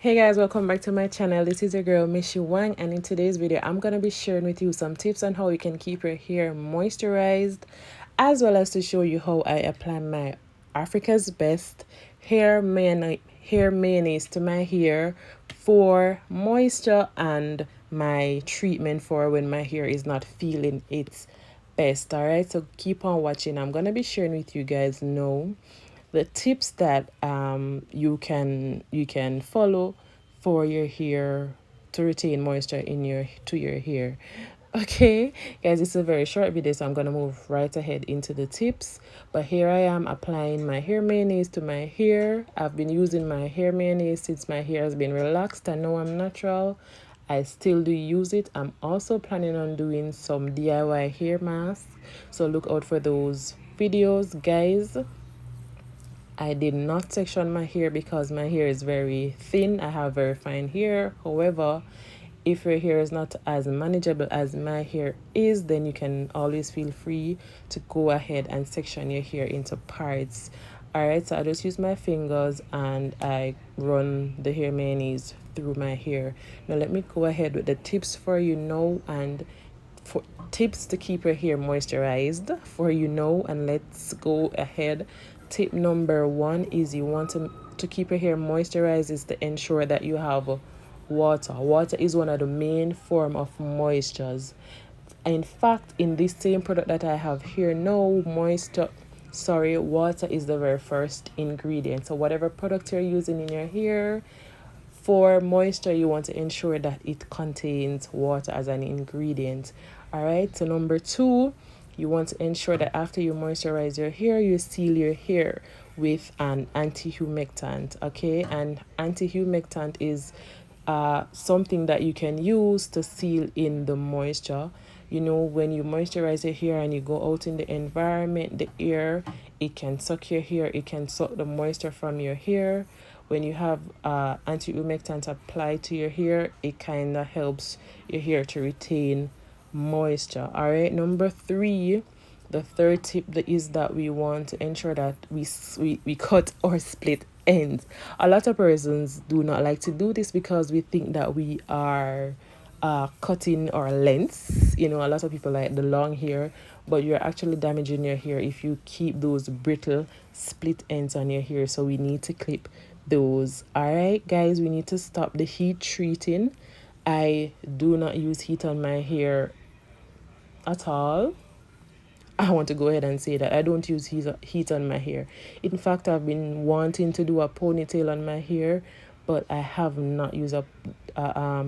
Hey guys, welcome back to my channel. This is your girl Mishi Wang, and in today's video I'm gonna be sharing with you some tips on how you can keep your hair moisturized, as well as to show you how I apply my Africa's Best hair mayonnaise to my hair for moisture and my treatment for when my hair is not feeling its best. All right, so keep on watching. I'm gonna be sharing with you guys now the tips that you can follow for your hair to retain moisture in your hair. Okay, guys, it's a very short video, so I'm gonna move right ahead into the tips. But here I am applying my hair mayonnaise to my hair. I've been using my hair mayonnaise since my hair has been relaxed. I know I'm natural. I still do use it. I'm also planning on doing some DIY hair masks, so look out for those videos, guys. I did not section my hair because my hair is very thin. I have very fine hair. However, if your hair is not as manageable as my hair is, then you can always feel free to go ahead and section your hair into parts. Alright, so I just use my fingers and I run the hair mayonnaise through my hair. Now let me go ahead with the tips for you now, and for tips to keep your hair moisturized for and let's go ahead. Tip number one is you want to keep your hair moisturized is to ensure that you have water is one of the main form of moistures. In fact, in this same product that I have here now, water is the very first ingredient. So whatever product you're using in your hair, for moisture, you want to ensure that it contains water as an ingredient. All right, so number two, you want to ensure that after you moisturize your hair, you seal your hair with an anti-humectant. Okay, and anti-humectant is something that you can use to seal in the moisture. You know, when you moisturize your hair and you go out in the environment, the air, it can suck your hair, it can suck the moisture from your hair. When you have anti-humectant applied to your hair, it kind of helps your hair to retain moisture. All right, number three, the third tip is that we want to ensure that we cut or split ends. A lot of persons do not like to do this because we think that we are cutting our lengths. You know, a lot of people like the long hair, but you're actually damaging your hair if you keep those brittle split ends on your hair. So we need to clip those. All right, guys, we need to stop the heat treating. I do not use heat on my hair at all. I want to go ahead and say that I don't use heat on my hair. In fact, I've been wanting to do a ponytail on my hair, but I have not used a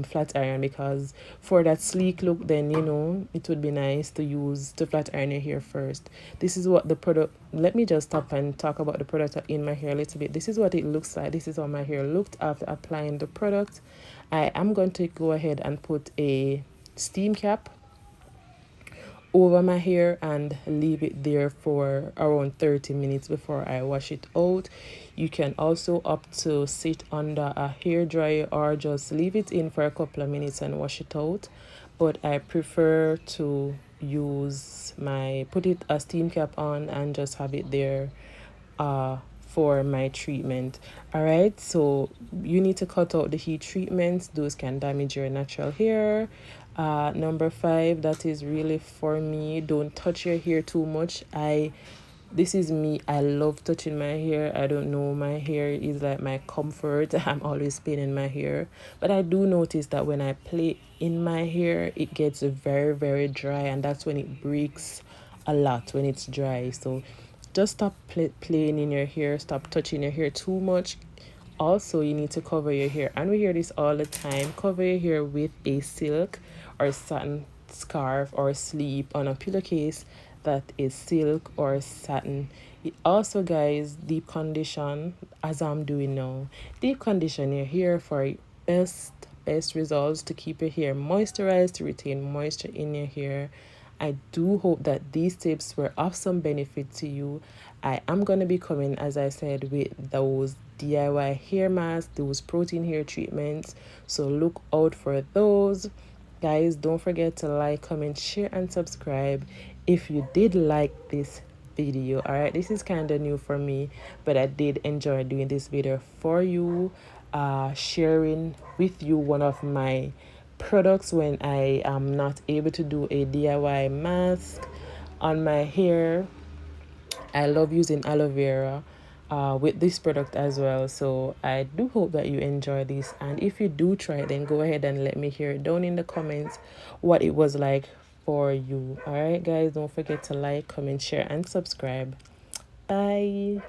flat iron because for that sleek look, then it would be nice to use to flat iron your hair first. This is what the product. Let me just stop and talk about the product in my hair a little bit. This is what it looks like. This is how my hair looked after applying the product. I am going to go ahead and put a steam cap over my hair and leave it there for around 30 minutes before I wash it out. You can also opt to sit under a hair dryer or just leave it in for a couple of minutes and wash it out, but I prefer to put it a steam cap on and just have it there for my treatment. All right, so you need to cut out the heat treatments. Those can damage your natural hair. Number five, that is really for me, don't touch your hair too much. This is me, I love touching my hair. I don't know, my hair is like my comfort. I'm always spinning my hair, but I do notice that when I play in my hair, it gets very, very dry, and that's when it breaks a lot, when it's dry. So just stop playing in your hair, stop touching your hair too much. Also, you need to cover your hair, and we hear this all the time, cover your hair with a silk or satin scarf or sleep on a pillowcase that is silk or satin. It also, guys, deep condition, as I'm doing now. Deep condition your hair for best results, to keep your hair moisturized, to retain moisture in your hair. I do hope that these tips were of some benefit to you. I am going to be coming, as I said, with those DIY hair masks, those protein hair treatments. So look out for those. Guys, don't forget to like, comment, share, and subscribe if you did like this video. All right, this is kind of new for me, but I did enjoy doing this video for you. sharing with you one of my products when I am not able to do a DIY mask on my hair. I love using aloe vera with this product as well. So I do hope that you enjoy this. And if you do try it, then go ahead and let me hear it down in the comments what it was like for you. All right, guys, don't forget to like, comment, share, and subscribe. Bye.